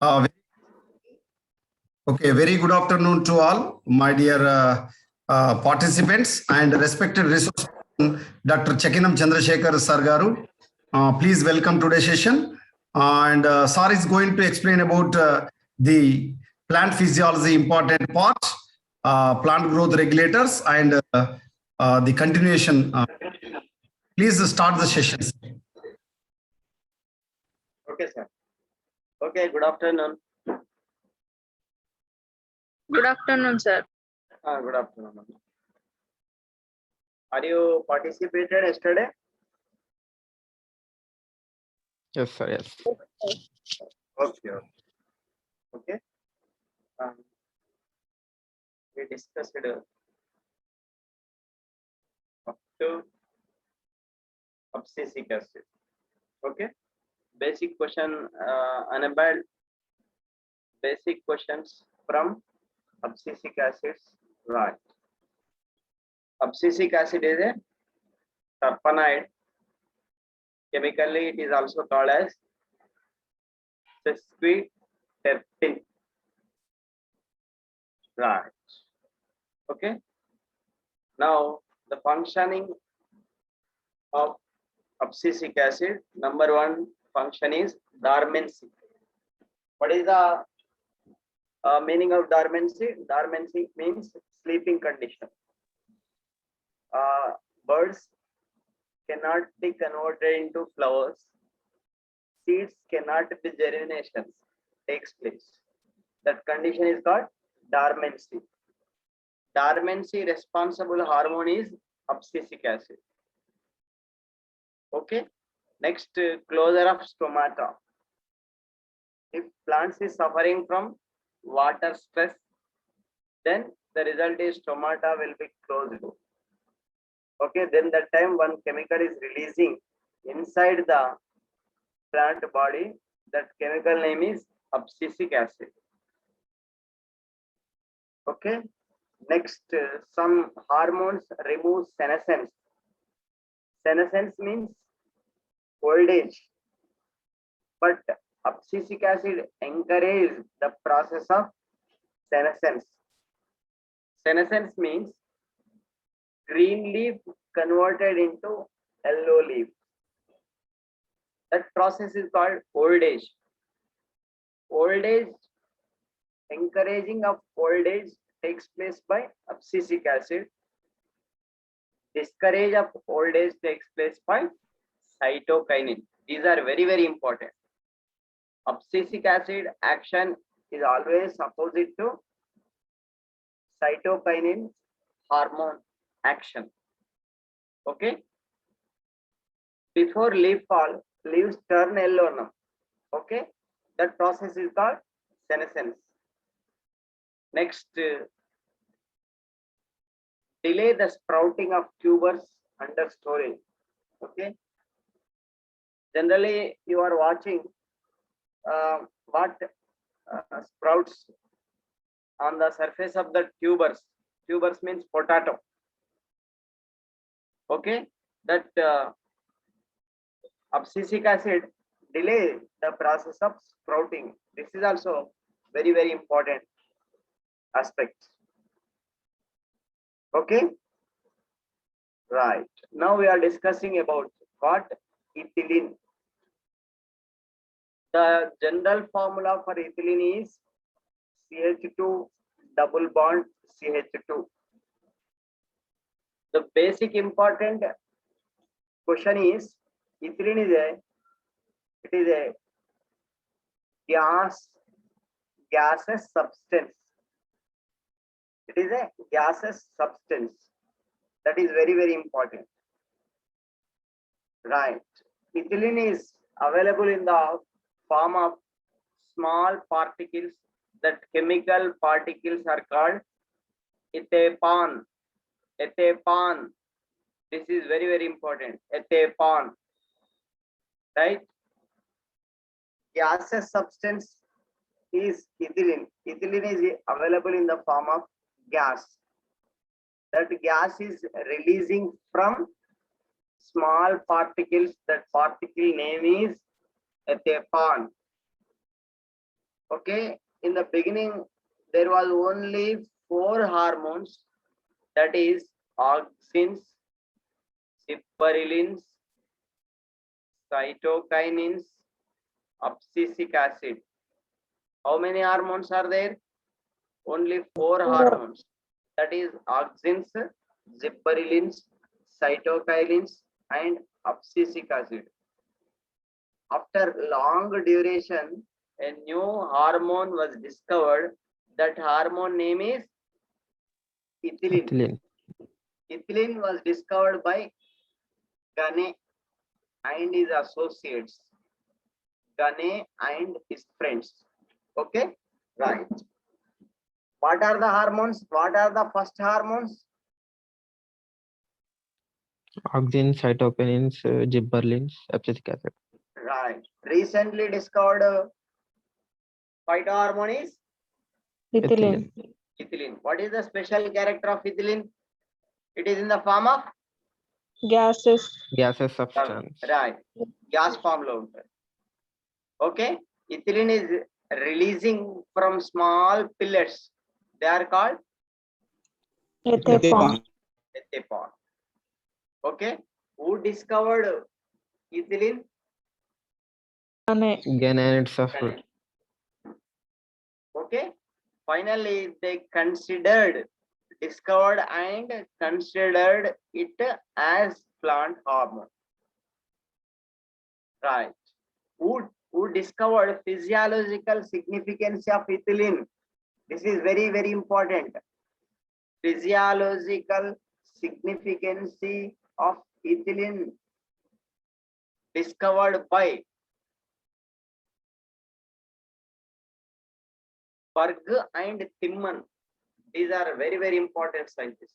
Uh, okay, very good afternoon to all, my dear participants and respected resource person, Dr. Chekinam Chandrasekhar Sargaru. Please welcome today's session. And Sir is going to explain about the plant physiology important part, plant growth regulators, and the continuation. Please start the session. Okay, sir. Okay, good afternoon. Good afternoon, sir. Good afternoon. Are you participated yesterday? Yes, sir. Yes. Okay. Okay. We discussed up to abscisic acid. Okay. Basic question, Annabelle. Basic questions from abscisic acids. Right. Abscisic acid is a terpenoid. Chemically, it is also called as sesquiterpene. Right. Okay. Now, the functioning of abscisic acid, number one function is dormancy. What is the meaning of dormancy? Dormancy means sleeping condition. Birds cannot be converted into flowers. Seeds cannot be germinations takes place. That condition is called dormancy. Dormancy responsible hormone is abscisic acid. Okay. Next, closure of stomata. If plants is suffering from water stress, then the result is stomata will be closed. Okay, then that time one chemical is releasing inside the plant body. That chemical name is abscisic acid. Okay. Next, some hormones remove senescence. Senescence means old age, but abscisic acid encourages the process of senescence. Senescence means green leaf converted into yellow leaf. That process is called old age. Old age, encouraging of old age takes place by abscisic acid. Discourage of old age takes place by cytokinin. These are very, very important. Abscisic acid action is always opposite to cytokinin hormone action. Okay. Before leaf fall, leaves turn yellow now. Okay. That process is called senescence. Next, delay the sprouting of tubers under storage. Okay. Generally, you are watching what sprouts on the surface of the tubers. Tubers means potato. Okay. That abscisic acid delay the process of sprouting. This is also very, very important aspect. Okay. Right. Now we are discussing about what? Ethylene. The general formula for ethylene is CH2 double bond CH2. The basic important question is ethylene is a gaseous substance. It is a gaseous substance. That is very, very important. Right. Ethylene is available in the form of small particles. That chemical particles are called ethapan. Ethapan. This is very, very important. Ethapan. Right. Gaseous substance is ethylene. Ethylene is available in the form of gas. That gas is releasing from small particles. That particle name is ethapan. Okay, in the beginning, there was only 4 hormones, that is auxins, gibberellins, cytokinins, abscisic acid. How many hormones are there? Only 4 hormones. That is auxins, gibberellins, cytokinins, and abscisic acid. After long duration, a new hormone was discovered. That hormone name is ethylene. Ethylene. Ethylene was discovered by Gane and his associates. Gane and his friends. Okay, right. What are the hormones? What are the first hormones? Auxin, cytokinins, gibberellins, abscisic acid. Right. Recently discovered phytohormone is Ethylene. ethylene. What is the special character of ethylene? It is in the form of Gases. Gaseous substance. right. Gas form lo untadi. Okay. Ethylene is releasing from small pellets. They are called Ethapon. ethapon. Okay. Who discovered ethylene? Gane. Again, and it's a fruit. Okay. Finally, they discovered and considered it as plant hormone. Right. Who discovered physiological significance of ethylene? This is very, very important. Physiological significance of ethylene discovered by Berg and Timman. These are very, very important scientists.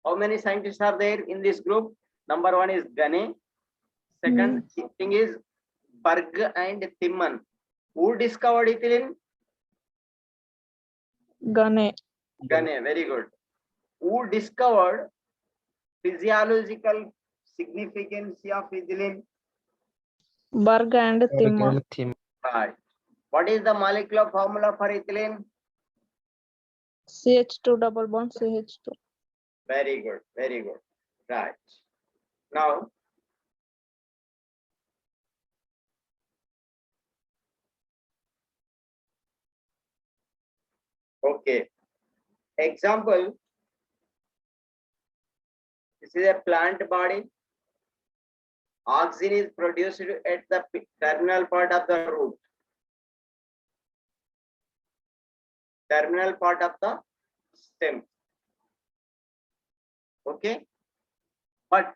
How many scientists are there in this group? Number 1 is Gane. Second thing is Berg and Timman. Who discovered ethylene? Gane. Gane, very good. Who discovered physiological significance of ethylene? Berg and Timman. Right. What is the molecular formula for ethylene? CH2 double bond CH2. Very good, very good. Right. Now, okay. Example, this is a plant body. Auxin is produced at the terminal part of the root. Terminal part of the stem. Okay. But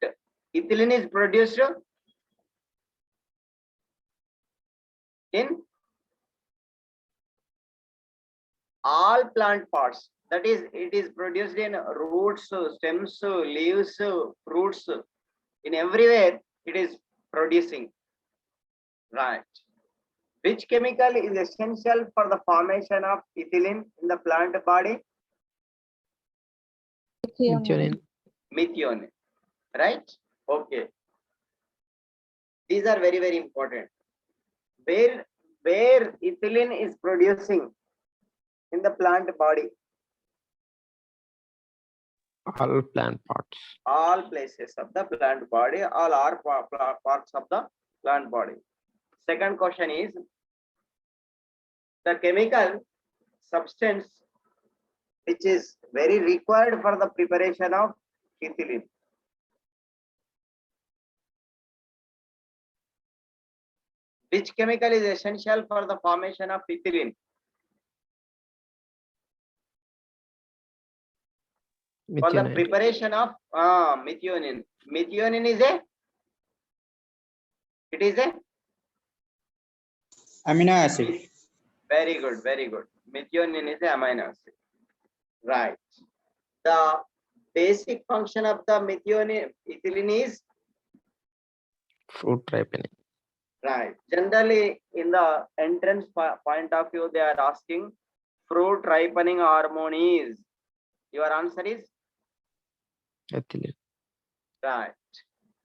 ethylene is produced in all plant parts. That is, it is produced in roots, stems, leaves, fruits. In everywhere, it is producing. Right. Which chemical is essential for the formation of ethylene in the plant body? Methionine. Methionine. Right? Okay. These are very, very important. Where ethylene is producing in the plant body? All plant parts. All places of the plant body, all are parts of the plant body. Second question is, the chemical substance which is very required for the preparation of ethylene. Which chemical is essential for the formation of ethylene? For the Methionine. preparation of methionine. Methionine is a amino acid. Very good, very good. Methionine is a amino acid. Right. The basic function of the ethylene is Fruit ripening. right. Generally, in the entrance point of view, they are asking fruit ripening hormone is. Your answer is Ethylene. right.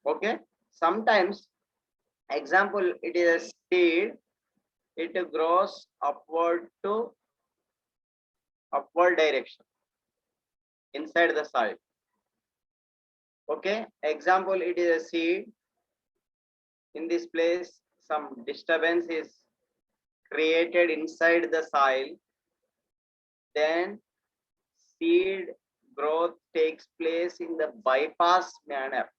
Okay. Sometimes, example, it is a seed it grows upward direction inside the soil. Okay, example, it is a seed. In this place, some disturbance is created inside the soil. Then seed growth takes place in the bypass manner.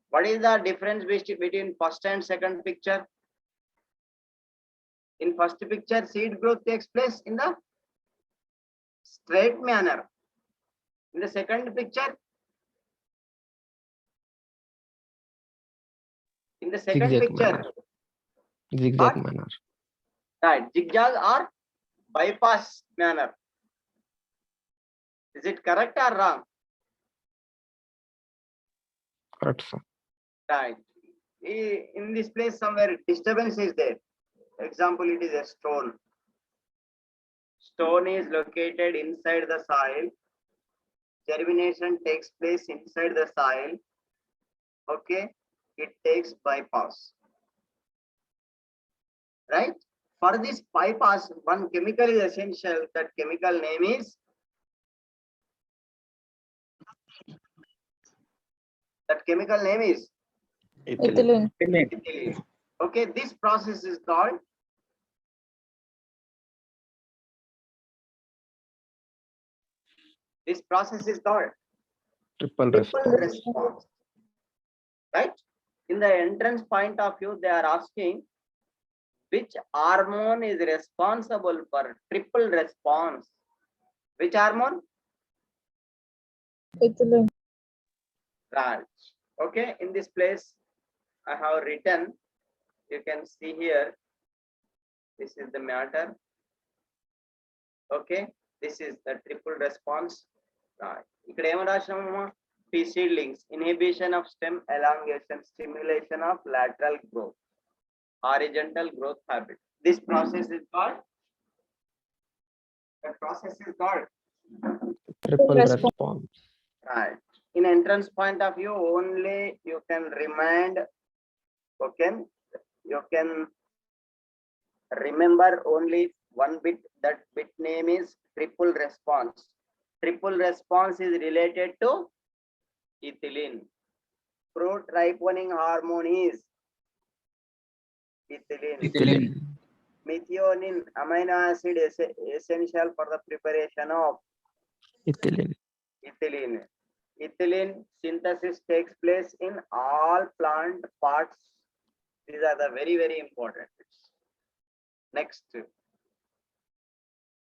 What is the difference between first and second picture? In first picture, seed growth takes place in the straight manner. In the second picture, Zigzag manner. Zigzag What? manner. right, zigzag or bypass manner. Is it correct or wrong? Correct, sir. Right. In this place, somewhere disturbance is there. Example, it is a stone. Stone is located inside the soil. Germination takes place inside the soil. Okay, it takes bypass. Right? For this bypass, one chemical is essential. That chemical name is Ethylene. ethylene. Okay, this process is called Triple triple response. response. Right? In the entrance point of view, they are asking which hormone is responsible for triple response. Which hormone? Ethylene. Right. Okay, in this place, I have written, you can see here, this is the matter. Okay, this is the triple response. Right. ఇక్కడ ఏం రాసినామమ్మా? P seedlings, inhibition of stem elongation, stimulation of lateral growth, horizontal growth habit. This process is called, Triple Response. response. right. In entrance point of view, only you can remind, okay, you can remember only one bit. That bit name is triple response. Triple response is related to ethylene. Fruit ripening hormone is ethylene. Methionine, amino acid is essential for the preparation of Ethylene. Ethylene synthesis takes place in all plant parts. These are the very, very important. Next,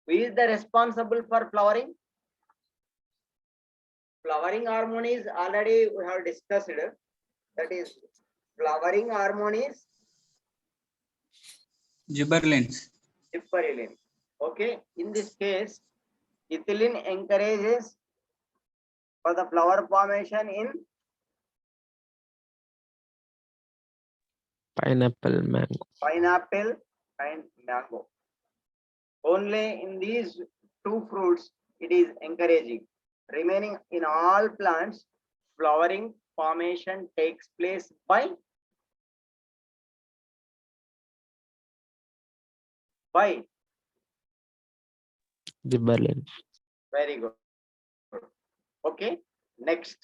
who is the responsible for flowering? Flowering hormone is already we have discussed. That is, flowering hormone is Gibberellins. gibberellin. Okay, in this case, ethylene encourages for the flower formation in Pineapple, mango. pineapple and mango. Only in these two fruits it is encouraging. Remaining in all plants, flowering formation takes place by Gibberellins. very good. Okay, next.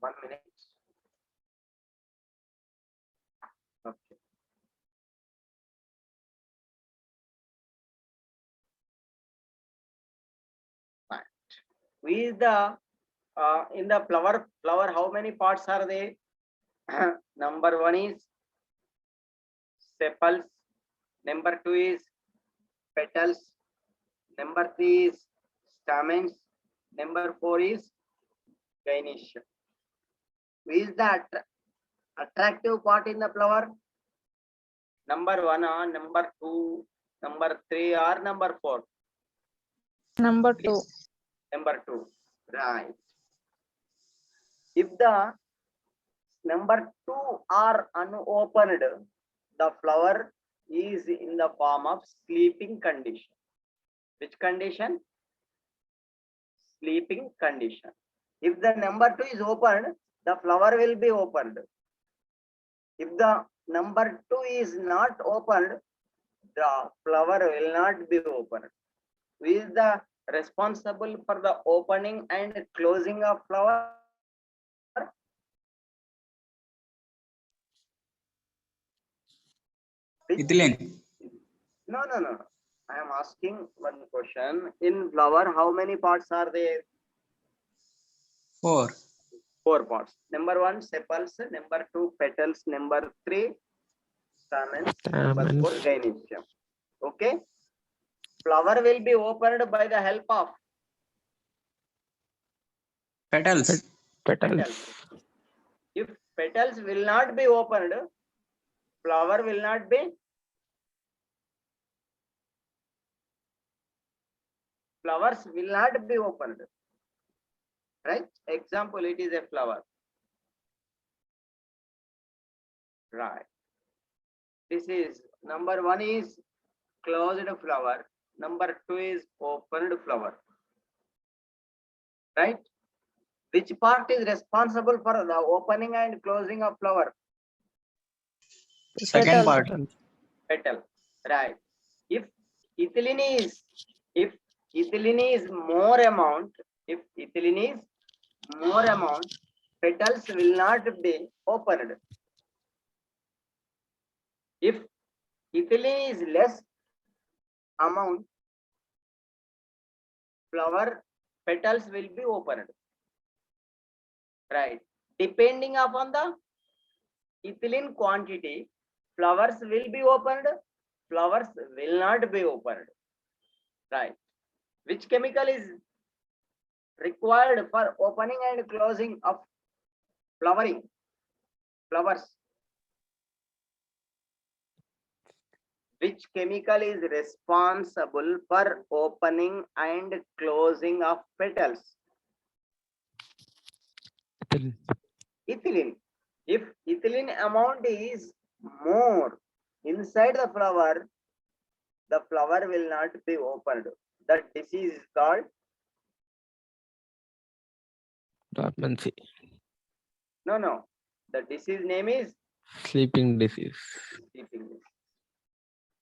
One minute. Okay. Right. With the in the flower, how many parts are there? Number one is sepals. Number two is petals. Number three is stamens. Number four is gynoecium. Which is the attractive part in the flower? Number one or number two, number three or number four? Number 2. Number two, right. If the number two are unopened, the flower is in the form of sleeping condition. Which condition? Sleeping condition. If the number 2 is opened, the flower will be opened. If the number 2 is not opened, the flower will not be opened. Who is the responsible for the opening and closing of flower? Ethylene. No. I am asking one question. In flower, how many parts are there? 4. 4 parts. Number 1, sepals. Number 2, petals. Number 3, stamens. Number 4, Stamens. gynoecium. Okay. Flower will be opened by the help of Petals. Petals. If petals will not be opened, flower will not be. Flowers will not be opened. Right? Example, it is a flower. Right. This is number 1 is closed flower. Number 2 is opened flower. Right? Which part is responsible for the opening and closing of flower? Second part. Petal. Right. If ethylene is more amount, petals will not be opened. If ethylene is less amount, flower petals will be opened. Right. Depending upon the ethylene quantity, flowers will be opened, flowers will not be opened. Right. Which chemical is required for opening and closing of flowers? Which chemical is responsible for opening and closing of petals? Ethylene. Ethylene. If ethylene amount is more inside the flower will not be opened. That disease is called Dormancy. no. The disease name is Sleeping disease. sleeping disease.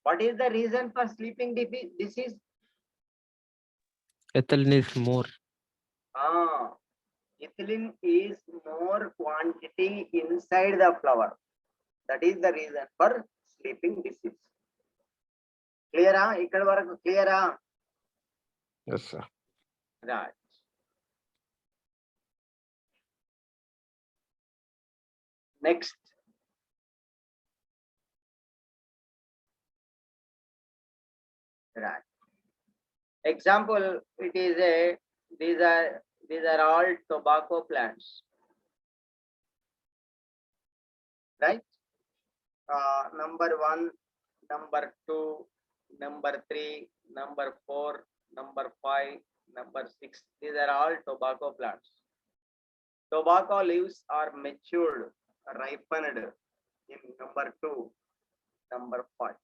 What is the reason for sleeping disease? Ethylene is more. Ethylene is more quantity inside the flower. That is the reason for sleeping disease. Clear? Ikkada varaku clear? Yes, sir. Right. Next. Right. Example, it is these are all tobacco plants. Right? Number 1, number 2, number 3, number 4, number 5, number 6. These are all tobacco plants. Tobacco leaves are matured, ripened in number 2, number 5.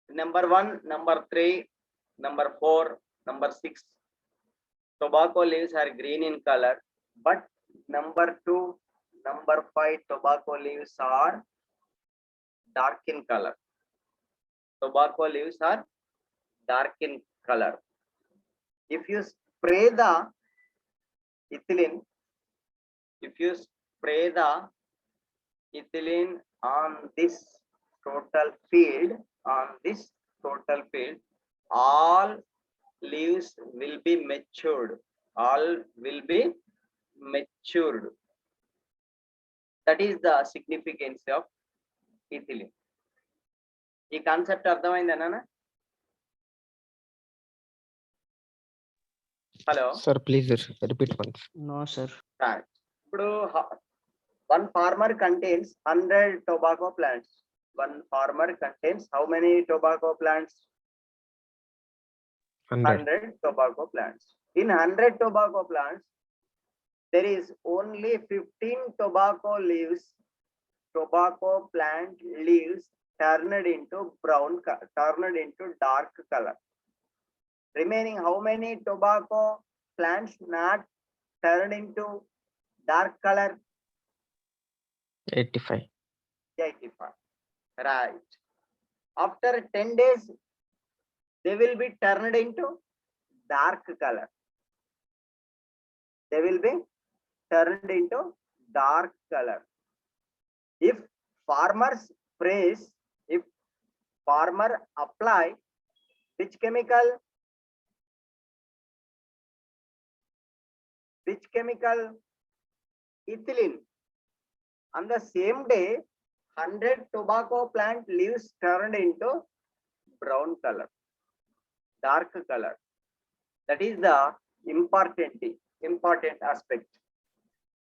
Number 1, number 3, number 4, number 6. Tobacco leaves are green in color, but number 2, number 5 tobacco leaves are dark in color. Tobacco leaves are dark in color. If you spray the ethylene, on this total field, all leaves will be matured. That is the significance of ethylene. ఈ concept అర్థమైందేనా? Hello Sir, please repeat once. No, sir. ఇప్పుడు one farmer contains 100 tobacco plants. One farmer contains how many tobacco plants? 100 tobacco plants. In 100 tobacco plants, there is only 15 tobacco plant leaves turned into dark color. Remaining how many tobacco plants not turned into dark color? 85. 85. Right. After 10 days, they will be turned into dark color. They will be turned into dark color. If farmers sprays, if farmer apply which chemical? Which chemical? Ethylene. On the same day, 100 tobacco plant leaves turned into brown color, dark color. That is the important aspect.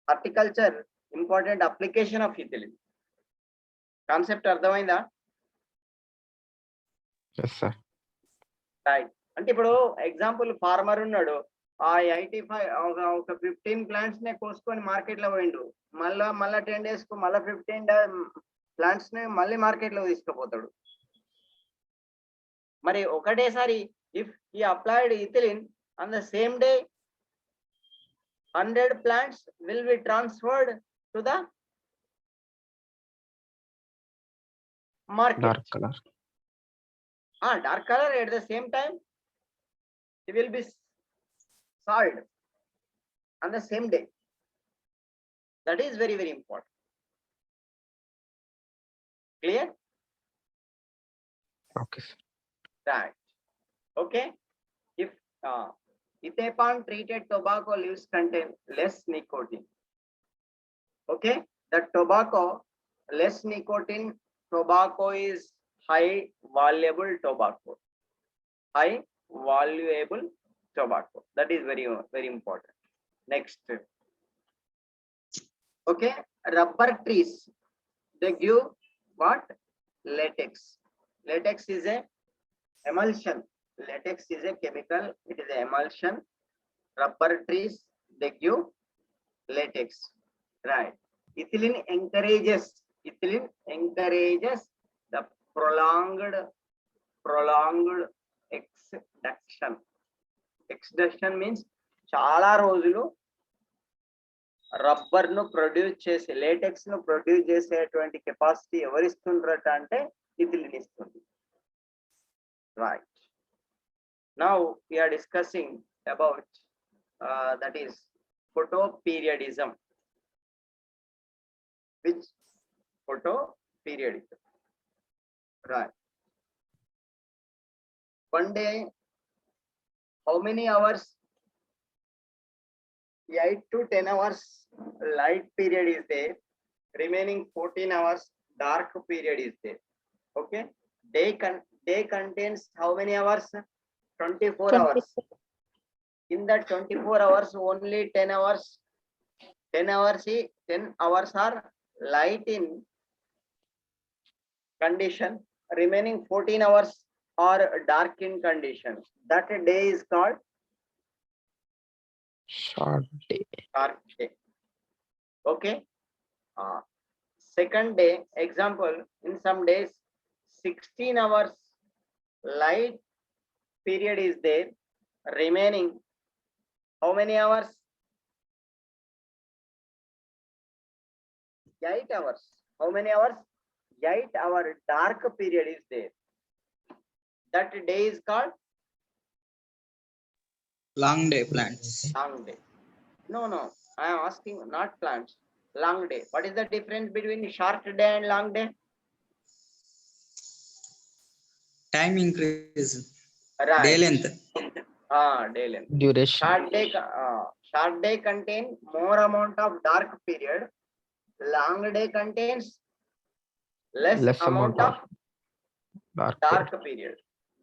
Horticulture, important application of ethylene. Concept అర్థమైందా? Yes, sir. Right. అంటే ఇప్పుడు example farmer ఉన్నాడు, ఆ 85 ఒక 15 plants నే కోసుకొని market లో పోయిండు, మళ్ళా 10 days కు మళ్ళా 15 ప్లాంట్స్ ని మళ్ళీ మార్కెట్ లో తీసుకుపోతాడు. మరి ఒకటేసారి ఇఫ్ ఈ applied ethylene on the same day 100 plants will be transferred to the market. Dark color. Dark color at the same time it will be sold on the same day. That is very, very important. Clear? Okay, sir. Right. Okay. If ethapan treated tobacco leaves contain less nicotine. Okay. The tobacco, less nicotine tobacco is high valuable tobacco. High valuable tobacco. That is very, very important. Next. Okay. Rubber trees, they give what? Latex. Latex is a emulsion. Latex is a chemical. It is an emulsion. Rubber trees, they give latex. Right. Ethylene encourages the prolonged exduction. Exduction means చాలా రోజులు rubber ను produce చేసే, latex ను produce చేసేటువంటి capacity ఎవరిస్తుండ్రట అంటే ethylene ఇస్తుంది. Right. Now we are discussing about that is photoperiodism. Which photoperiodism? Right. One day, how many hours? 8 to 10 hours light period is there. Remaining 14 hours dark period is there. Okay. Day contains how many hours? 24 hours. In that 24 hours, only 10 hours are light in condition. Remaining 14 hours are dark in condition. That day is called Short day. dark day. Okay. Second day, example, in some days 16 hours light period is there. Remaining how many hours? 8 hours. How many hours? 8 hour dark period is there. That day is called Long day plants. long day. No, I am asking not plants. Long day. What is the difference between short day and long day? Time increase. Right. Day length. Day length. Duration. Short day contain more amount of dark period. Long day contains less amount of dark period.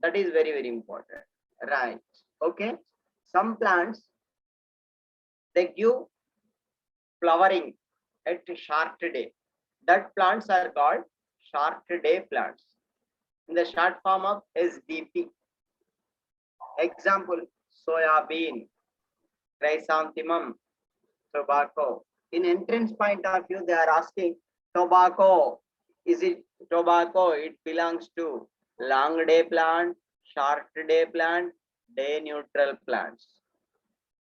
That is very, very important. Right. Okay. Some plants, they give flowering at short day. That plants are called short day plants. In the short form of SDP. Example, soya bean, chrysanthemum, tobacco. In entrance point of view, they are asking tobacco. Is it tobacco? It belongs to long day plant, short day plant, day neutral plants.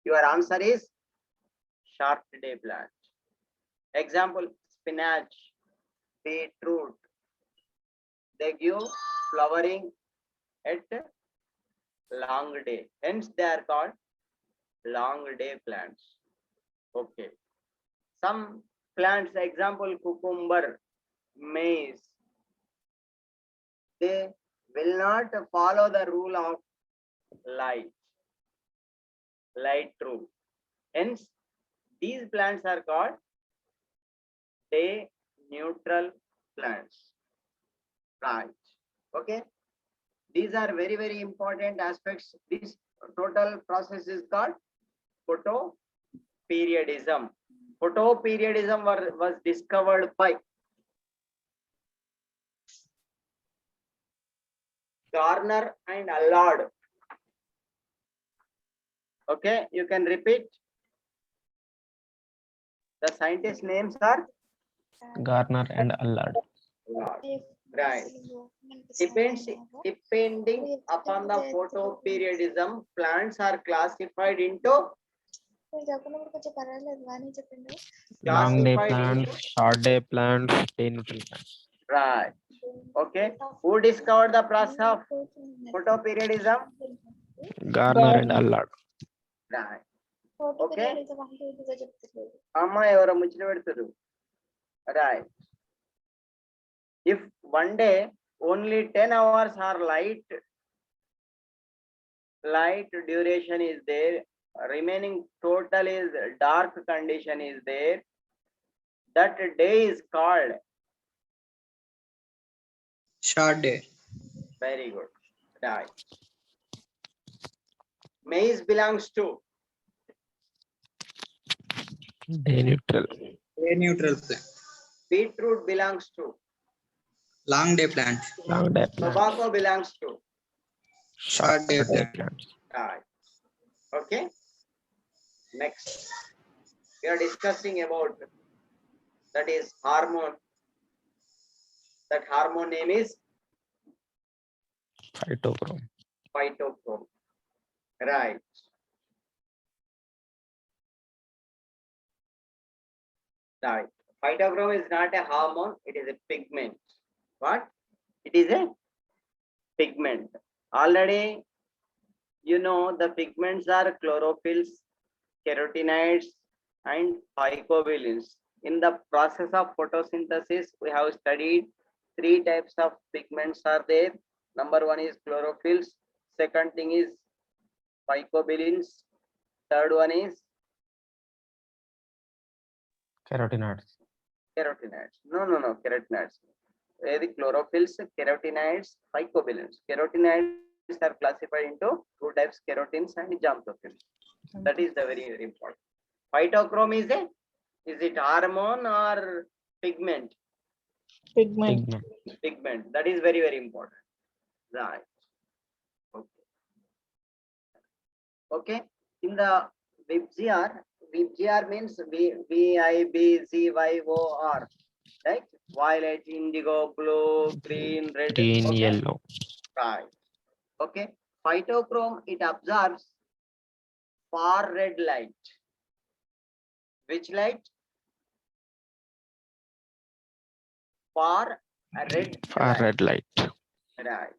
Your answer is short day plant. Example, spinach, beetroot. They give flowering at long day. Hence, they are called long day plants. Okay. Some plants, example, cucumber, maize, they will not follow the rule of light rule. Hence, these plants are called day neutral plants. Right. Okay. These are very, very important aspects. This total process is called photoperiodism. Photoperiodism was discovered by Garner and Allard. Okay, you can repeat. The scientist names are Garner and Allard. right. Depending upon the photoperiodism, plants are classified into Long day classified plants, into- short day plants, day neutral plants. right. Okay. Who discovered the process of photoperiodism? Garner and Allard. Right. Okay. Amma evara muchina pedtaru. Right. If one day only 10 hours are light duration is there, remaining total is dark condition is there, that day is called Short day. very good. Right. Maize belongs to Day neutral. Day neutral plant. beetroot belongs to Long day plant. Long day plants. tobacco belongs to Short day plant. plants. right. Okay. Next, we are discussing about that is hormone. That hormone name is Phytochrome. phytochrome. Right. Right. Phytochrome is not a hormone, it is a pigment. What? It is a pigment. Already, you know, the pigments are chlorophylls, carotenoids, and phycobilins. In the process of photosynthesis, we have studied 3 types of pigments are there. Number 1 is chlorophylls. Second thing is phycobilins. Third one is Carotenoids. carotenoids. No, carotenoids. The chlorophylls, carotenoids, phycobilins. Carotenoids are classified into 2 types, keratins and xanthophyll. That is the very, very important. Phytochrome is it hormone or pigment? Pigment. Pigment. Pigment. That is very, very important. Right. Okay. Okay. In the VIBGR means VIBGYOR, right? Violet, indigo, blue, green, red. Green, okay? yellow. Right. Okay. Phytochrome, it absorbs far red light. Which light? Far red Far red light. Right.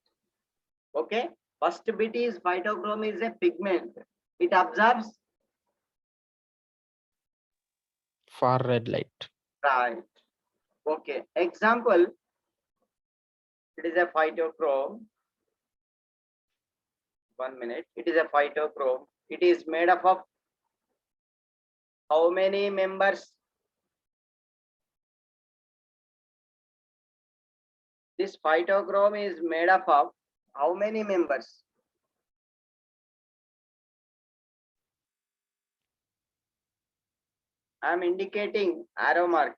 Okay. First bit is phytochrome is a pigment. It absorbs Far red light. right. Okay. Example. It is a phytochrome. 1 minute. It is a phytochrome. It is made up of how many members? This phytochrome is made up of how many members? I am indicating arrow mark.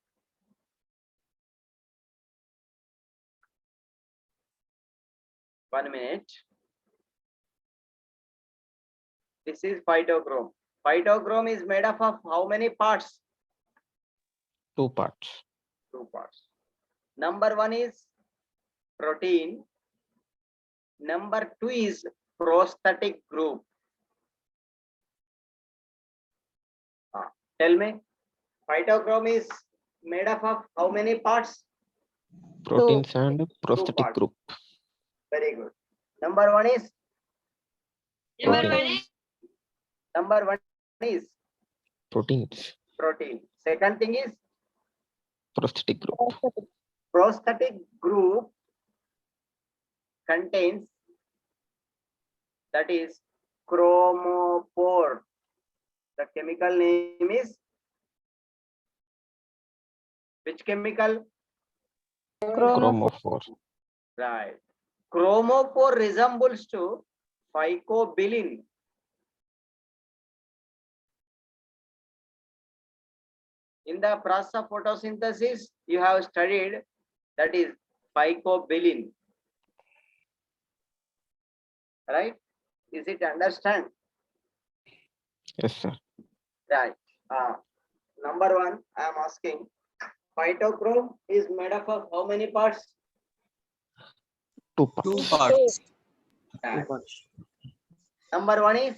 One minute. This is phytochrome. Phytochrome is made up of how many parts? 2 parts. 2 parts. Number 1 is protein. Number 2 is prosthetic group. Tell me. Phytochrome is made up of how many parts? Proteins and prosthetic parts. group. Very good. Number one is Proteins. number one is Proteins. protein. Second thing is Prosthetic group. prosthetic group contains, that is chromophore. The chemical name is which chemical? Chromophore. Right. Chromophore resembles to phycobilin. In the process of photosynthesis, you have studied, that is phycobilin. Right? Is it understand? Yes, sir. Right. Number one, I am asking, phytochrome is made up of how many parts? 2 Two parts. parts. Right. Number one is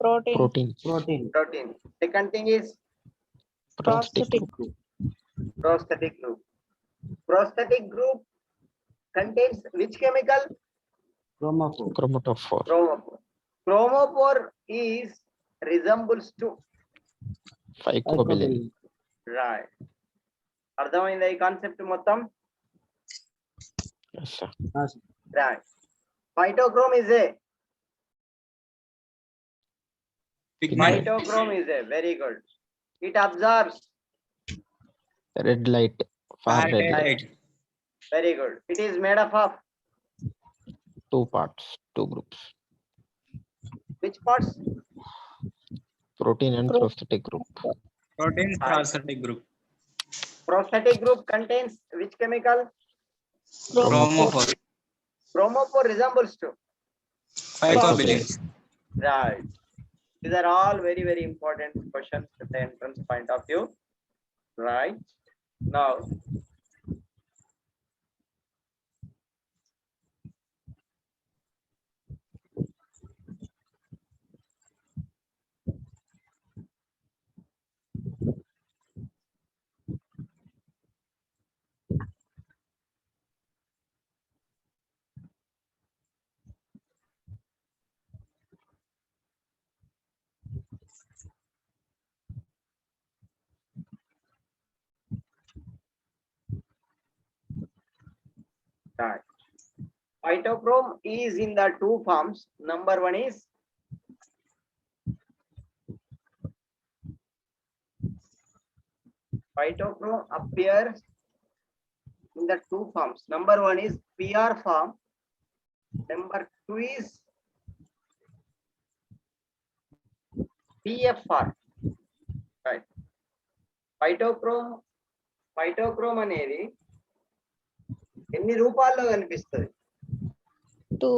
Protein. Proteins. protein. Second thing is Prosthetic Prosthetic. group. prosthetic group. Prosthetic group contains which chemical? Chromatophore. Chromophore. Chromophore is resembles to. Phycobilin. Right. అర్థమైందా ఈ concept మొత్తం? Yes, sir. Right. Phytochrome is a Pigment. Phytochrome is a very good. It absorbs. Red light. Far red light. Light. Very good. It is made up of 2 parts. 2 groups. which parts? Protein and prosthetic group. Protein prosthetic group. Prosthetic group contains which chemical? Chromophore. Chromophore resembles to. Phycobilin. Right. These are all very, very important questions at the entrance point of view. Right. Now, right. Phytochrome is in the two forms. Number one is phytochrome appears in the two forms. Number one is PR form. Number two is PFR. Right. Phytochrome అనేది ఎన్ని రూపాల్లో కనిపిస్తుంది? 2.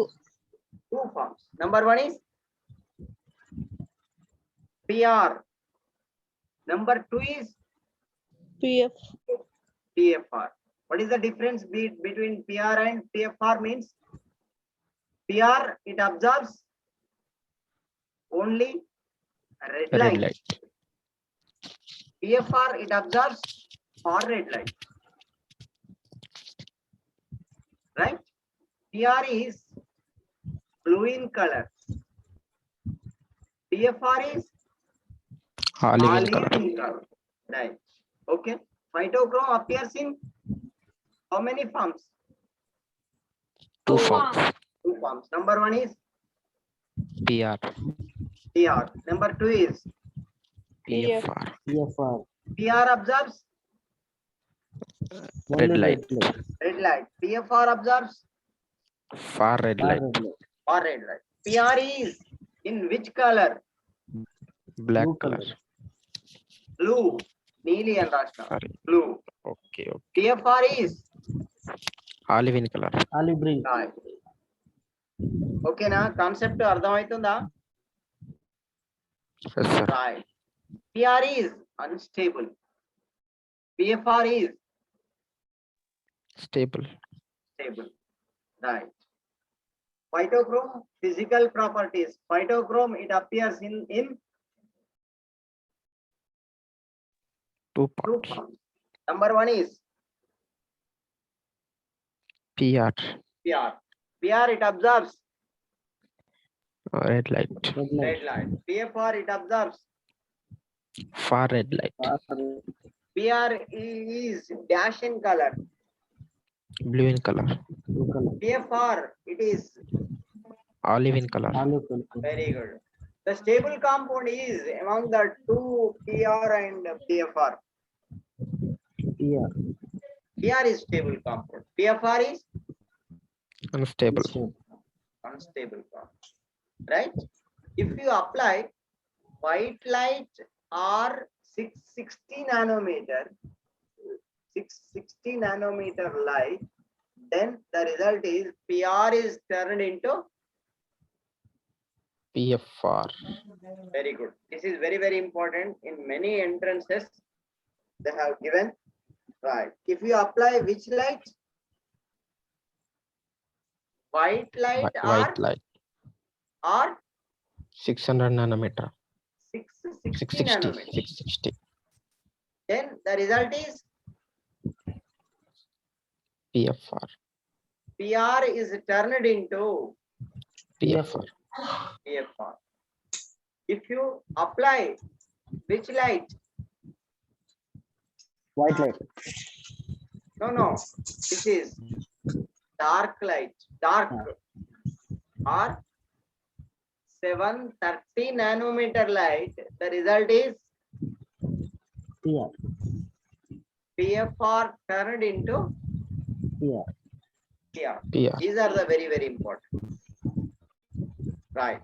Two forms. Number one is PR. Number two is PF. PFR. What is the difference between PR and PFR means? PR, it absorbs only red Red light. light. PFR, it absorbs far red light. Right? PR is blue in color. PFR is Olive in olive color. in color. Right. Okay. Phytochrome appears in how many forms? 2 forms. Two forms. Number one is PR. PR. Number two is PFR. PR absorbs Red light. red light. PFR absorbs Far red light. or red light. PR is in which color? Black color. Blue. Neeli and Rashna. Sorry. Blue. Okay. PFR is Olive in color. right. ఓకేనా concept అర్థమవుతుందా? Yes, sir. Right. PR is unstable. PFR is Stable. stable. Right. Phytochrome physical properties. Phytochrome, it appears in Two Two parts. parts. Number one is PR. PR. PR, it observes Red light. red light. PFR, it observes. Far red light. PR is dash in color. Blue in color. PFR, it is Olive in color. very good. The stable compound is among the two PR and PFR. PR is stable compound. PFR is Unstable. unstable compound. Right? If you apply white light or 660 nanometer, 660 nanometer light, then the result is PR is turned into PFR. very good. This is very, very important. In many entrances, they have given. Right. If you apply which light? White light White light. or 600 nanometer. 660 660. nanometer. 660. Then the result is PFR. PR is turned into PFR. PFR. If you apply which light? White light. No. This is dark light. Dark or 730 nanometer light. The result is PR. PFR turned into PR. PR. PR. These are the very, very important. Right.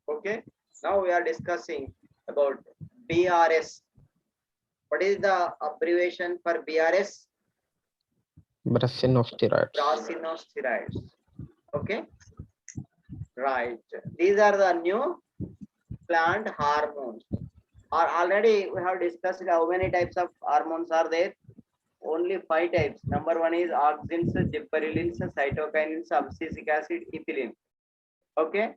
Okay. Now we are discussing about BRS. What is the abbreviation for BRS? Brassinosteroids. Brassinosteroids. Okay. Right. These are the new plant hormones. Or already we have discussed how many types of hormones are there. Only 5 types. Number one is auxins, gibberellins, cytokinins, abscisic acid, ethylene. Okay.